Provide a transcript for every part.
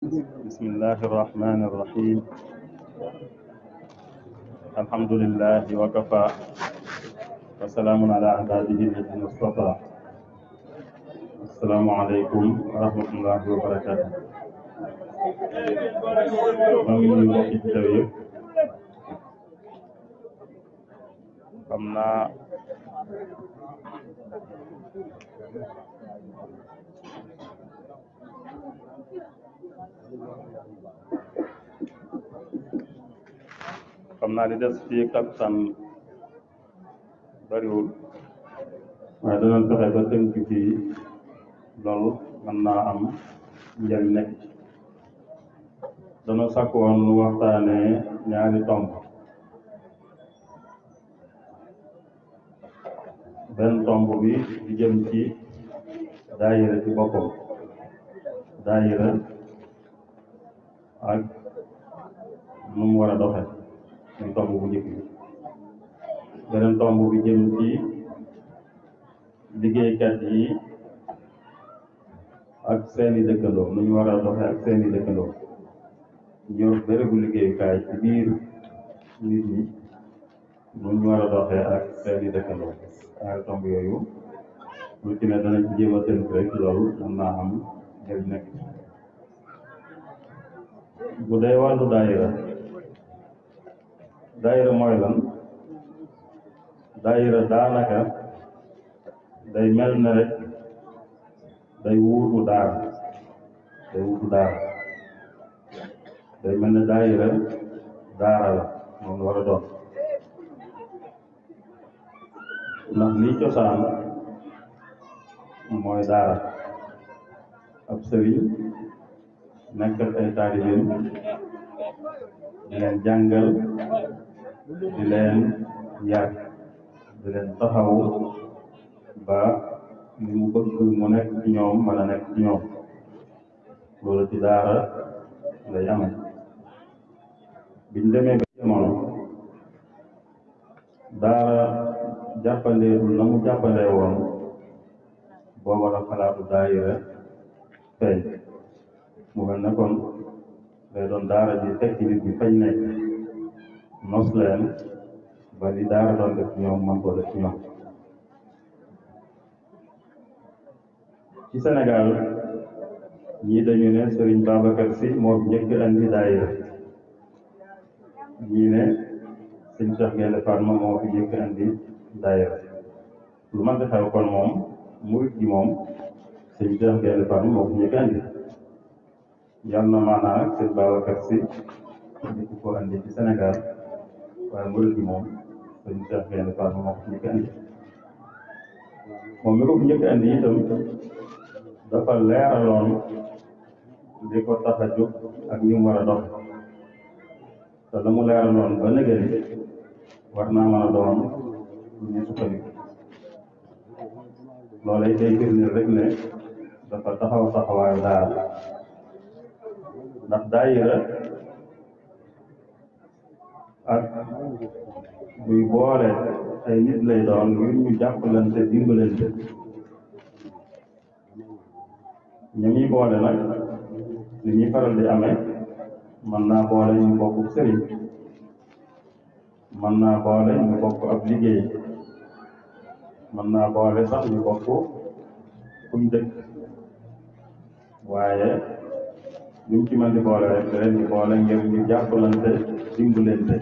بسم الله الرحمن الرحيم الحمد لله وكفى وسلام على عباده الذين اصطفى السلام عليكم ورحمة الله وبركاته maa ngi nuyu mbokk yi fi teew yëpp xam naa li des fii takkusaan bariwul waaye danañ fexe ba tënk ci loolu mën naa am njëriñ nekk ci dana sàkk woon lu waxtaane ñaari tomb benn tomb bi di jëm ci daayira ci boppam daayira ak nu mu war a doxe muy tomb bu njëkk bi beneen tomb bi jëm ci liggéeykat yi ak seeni dëkkandoo nu ñu war a doxe ak seeni dëkkandoo ñor bérébu liggéeyukaay ci biir nit ñi nu ñu war a doxee ak seeni dëkkandoo ñaari tomb yooyu lu ci ne danañ ci jéem a tënk rek loolu mën naa am njëriñ nekk bu dee wàllu daayira mooy lan daayira daanaka day mel ne rek day wuutu daara day mel ne daayira daara la moom war a doon ndax lii cosaan mooy daara ab sëriñ nekk ak ay taalibeem di leen jàngal di leen yar di leen taxaw ba li mu bëgg mu nekk ci ñoom mën a nekk ci ñoom loolu ci daara lay amee biñ demee ba jamono daara jàppandeetul na mu jàppandee woon booba la xalaatu daayira feeñ mu mel ne kon day doon daara ji tekki nit ñi fañ nekk nos leen ba li daara doon def ci ñoom man koo def ci ñoom ci Sénégal ñii dañu ne Serigne Babacar Sy moo fi njëkk andi daayira ñii ne sëñ Cheikh Gaïndé Fatma moo fi njëkk andi daayira lu man di xew kon moom murit gi moom sëñ Cheikh Gaïndé Fatma moo fi njëkk andi yal na maanaa nag sëñ Babacar Sy njëkk ko andi ci Sénégal waaye murit gi moom sëñ Cheikh Gaïndé Fatma moo fi njëkk andi moom mi ko fi njëkk andi itam dafa leeraloon li ko tax a jóg ak ni mu war a dox te la mu leeraloon ba nëgëri war naa mën a doon lu ñu sukkandiku loolay day firndeel rek ne dafa taxaw taxawaayu daara ndax daayira ak buy boole ay nit lay doon ngir ñu jàppalante dimbalante ñi muy boole nag li ñuy faral di amee mën naa boole ñu bokk sëriñ mën naa boole ñu bokk ab liggéey mën naa boole sax ñu bokk fuñ dëkk waaye ñu ci mën di boole rek da leen di boole ngir ñu jàppalante dimbalante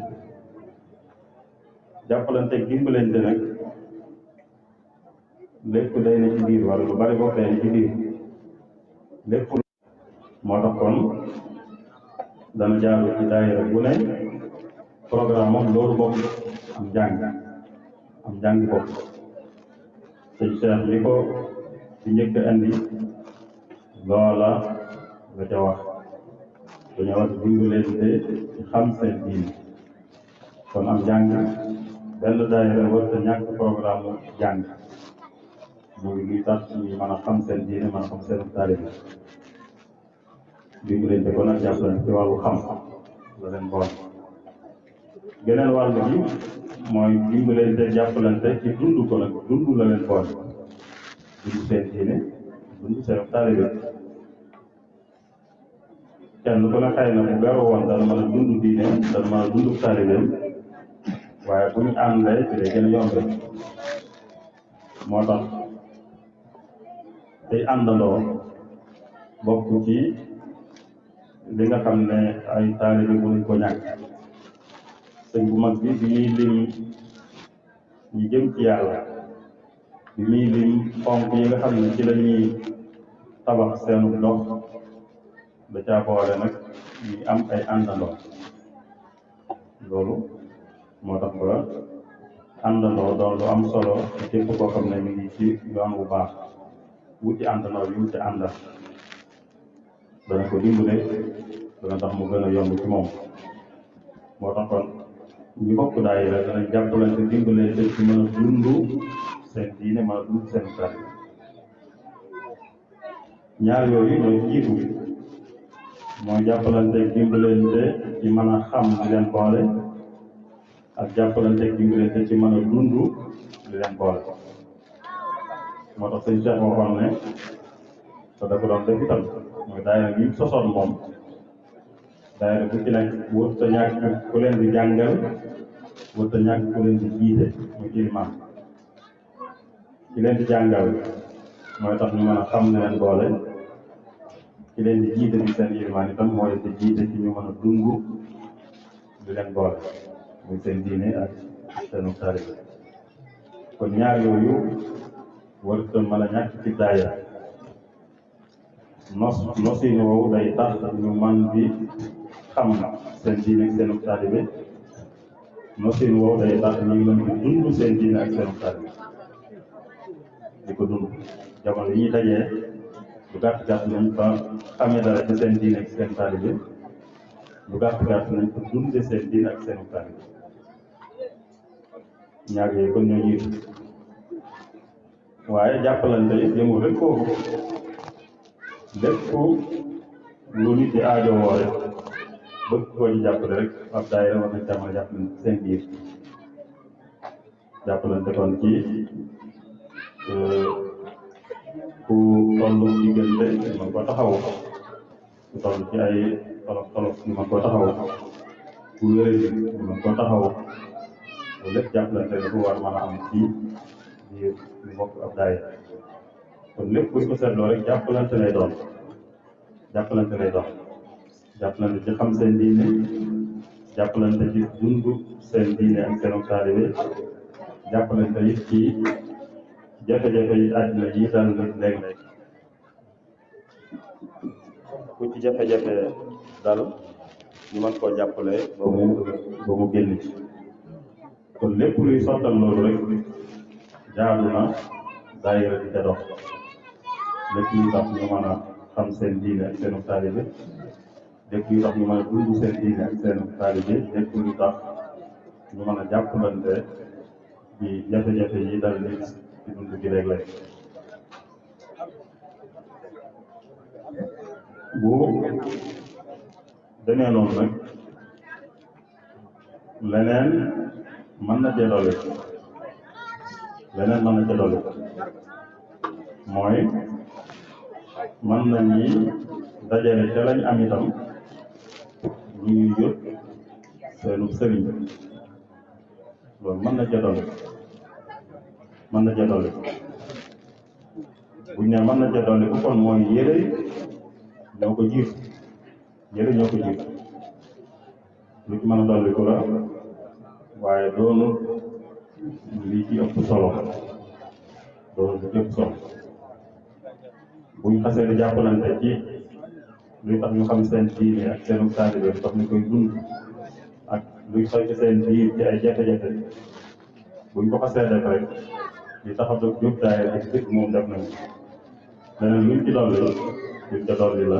dimbalante nag lépp day na ci biir wala lu bari bokk day na ci biir lépp moo tax kon dana jaaru ci daayira bu ne programme moom loolu bokk am jàng bokk sëñ Cheikh li ko ci njëkk andi loola la ca wax dañoo wax dimbalante ci xam seen diine kon am jàng benn daayira war te ñàkk programme jàng muy luy tax ñu mën a xam seen diine mën a xam seen taalibe dimbalante ko nag jàppale ci wàllu xam-xam la leen boole geneen wàll bi mooy dimbalante jàppalante ci dund ko nag dund la leen boole dund seen diine dund seen taalibe kenn ku ne xëy na bu beru woon dana mën a dund diine dana mën a dund taalibeem waaye bu ñu àndee ci day gën a yombe moo tax day àndandoo bokk ci li nga xam ne ay taalibe mënuñ ko ñàkk sëñ bu mag bi ñuy lim ñi jëm ci yàlla bi muy lim ponk yi nga xam ne ci la ñuy tabax seenu dox da caa boole nag ñu am ay àndandoo loolu moo tax ba àndandoo doon lu am solo ci képp koo xam ne mi ngi ci yoon bu baax wuti àndandoo yi mu ci àndal dana ko dimbale dana tax mu gën a yomb ci moom moo tax kon ñu bokk daayira danañ jàppalante dimbale te ci mën a dund seen diine mën a dund seen kàddu ñaar yooyu ñooy jiitu mooy jàppalante dimbalante ci mën a xam li leen boole ak jàppalante dimbalante ci mën a dund li leen boole moo tax sëñ Cheikh waxoon ne te da ko doon def itam mooy daayira bi mu sosoon moom daayira bu ci nekk wut te ñàkk ku leen di jàngal wut te ñàkk ku leen di jiite muy ilimaan ki leen di jàngal mooy tax ñu mën a xam ne leen boole ki leen di jiite di seen ilimaan itam mooy di jiite ci ñu mën a dund di leen boole muy seen diine ak seenu taalibe kon ñaar yooyu warut a mën a ñàkk ci daayira nosin woowu day tax ñu man di xam seen diine ak seenu taalibe nosin woowu day tax ñu mën di dund seen diine ak seenu taalibe di ko dund jamono yi ñuy dajee lu gàtt-gàtt nañ fa xamee dara ci seen diine ak seen taalibe lu gàtt-gàtt nañ fa dunde seen diine ak seenu taalibe ñaar yooyu kon ñoo jiitu waaye jàppalante yi yëmul rek foofu lépp lu nit di aajowoo rek bëgg koo ci jàppale rek ab daayira war nañ caa jàppale seen biir jàppalante kon ci ku tollu diggante ñu mën koo taxawu ku toll ci ay tolof ñu mën koo taxawu ku wéradi ñu mën koo taxawu loolu lépp jàppalante la bu war mën a am ci biir ñu bokk ab daayira kon lépp buñ ko seetloo rek jàppalante lay doon jàppalante ci xam seen diine jàppalante ci dund seen diine ak seenu taalibe jàppalante it ci jafe-jafe yi àddina yi daal nit léeg-léeg ku ci jafe-jafe dal ñu mën koo jàppale ba mu génn ci kon lépp luy sottal loolu rek jaadu na daayira di ca dox lépp luy tax ñu mën a xam seen diine ak seenu taalibe lépp luy tax ñu mën a dund seen diine ak seenu taalibe lépp luy tax ñu mën a jàppalante ci jafe-jafe yi dal nit ci dund gi léeg-léeg bu demee noonu nag leneen mën na cee dolli mooy mën nañu dajale ca lañ am itam ñu ngi jot seenu sëriñ loolu mën na cee dolli buñ ne mën na cee dolli bu kon mooy yére ñoo ko jiitu lu ci mën a dolli ku la waaye doonu lii ci ëpp solo buñ xasee di jàppalante ci luy tax ñu xam seen diine ak seenu taalibe tax ñu koy dund ak luy xew ci seen biir ci ay jafe-jafe buñ ko xasee def rek li tax a jóg daayira ak dëkk moom def nañ leneen luñ ci dolli luñ ca dolli la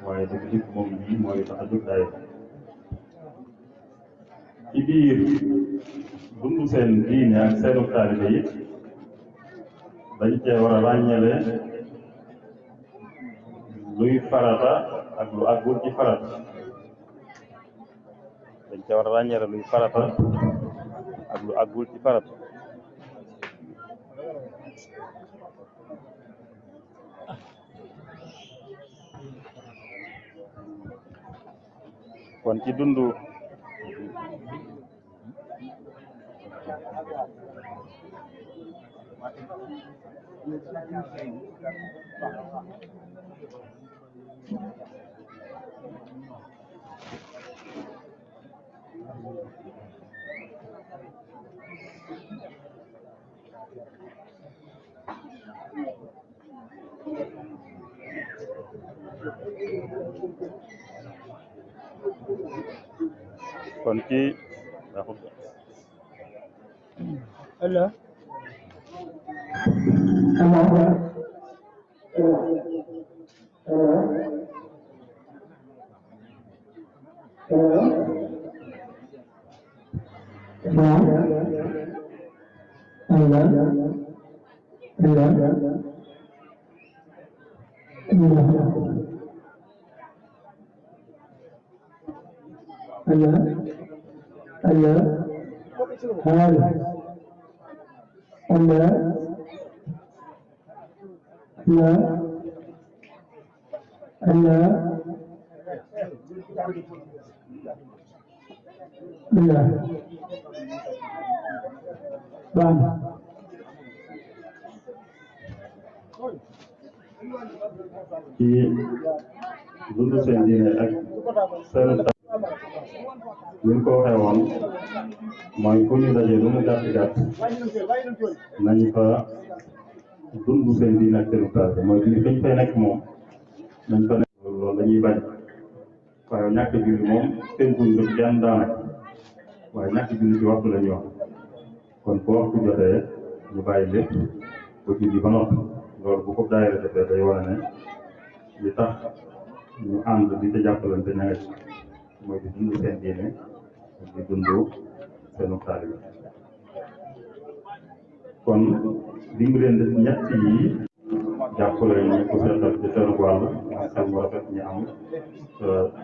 waaye dëkk moom bii mooy tax a jóg daayira ci biir dund seen diine ak seenu taalibe yi dañ cee war a ràññale luy farata ak lu àggul ci farata dañ cee war a ràññale luy farata ak lu àggul ci farata kon ci dundu kon ci Allah ci dundu seen diine ak seen ñu ko waxee woon mooy fu ñu dajee lu mu gàtt gàtt nañu fa dundu seen diine ak seen taal mooy li dañ fay nekk moom nañ fa nekk loolu dañuy bañ waaye ñàkk julli moom seen buñ ko kenn daanaka waaye ñàkk julli ci waxtu la ñuy wax kon bu waxtu jotee ñu bàyyi lépp ba julli ba noppi loolu bu ko daayira defee day wane ne li tax ñu ànd di ca jàppalante ña nga ci mooy di dund seen diine di dund seenu taalibe kon dimb leen def ñett yi jàppale ñu ko seetal ci seenu wàll mooy xel mu rafet ñu am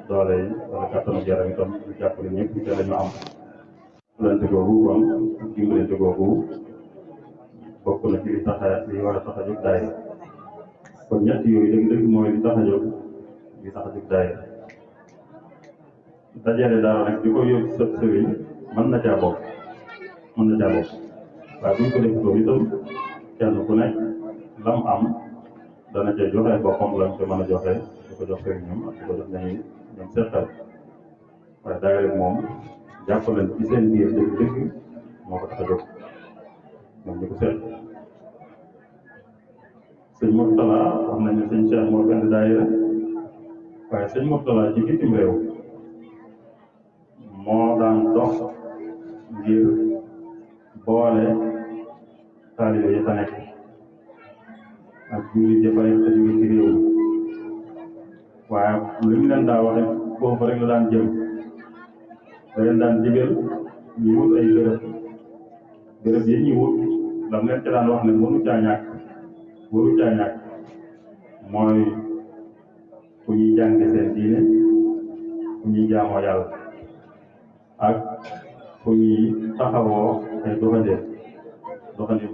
doole yi wala kàttanu yaram itam ñu jàppale ñëpp te la ñu am dimbalante googu kon dimbalante googu bokk na ci li tax li war a tax a jóg daayira kon ñett yooyu dëgg-dëgg mooy li tax a jóg daayira dajale dara nag di ko yóbbu sa sëriñ mën na caa bokk waaye bu ñu ko def ko itam kenn ku nekk lam am dana ca joxe boppam lam ca mën a joxe di ko jox sëriñam ak di ko jox nañu ñoom seetal waaye daayira moom jàppalante ci seen biir dëgg-dëgg moo ko tax a jóg ñoom ñu ko seet sëñ Mourtala wax nañ ne sëñ Cheikh moo benn daayira waaye sëñ Mourtala ci bitim réew moo daan dox ngir boole taalibe yi fa nekk ak jullit yi fa nekk te jóge ci réew mi waaye lu ñu leen daa waxe foofu rek la daan jëm da leen daan digal ñu wut ay béréb yi ñu wut lam leen ca daan wax ne mënu caa ñàkk mooy fu ñuy jànge seen diine fu ñuy jaamoo yàlla ak fu ñuy taxawoo ay doxandéem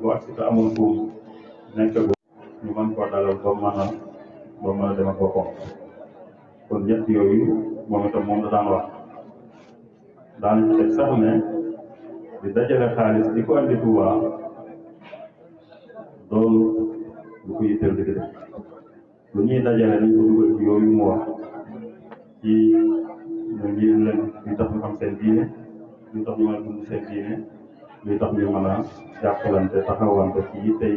bu ak si te amul fu nekk ñu mën koo dalal ba mën a dem ak boppam kon ñett yooyu moom itam moom la daan wax daan ci teg sax ne di dajale xaalis di ko andi Tuuba doonu lu ko yitteel dëgg lu ñuy dajale nañ ko dugal ci yooyu mu wax ci ñu ngir leen luy tax ñu xam seen diine luy tax ñu mën a dund seen diine luy tax ñu mën a jàppalante taxawante ci yittey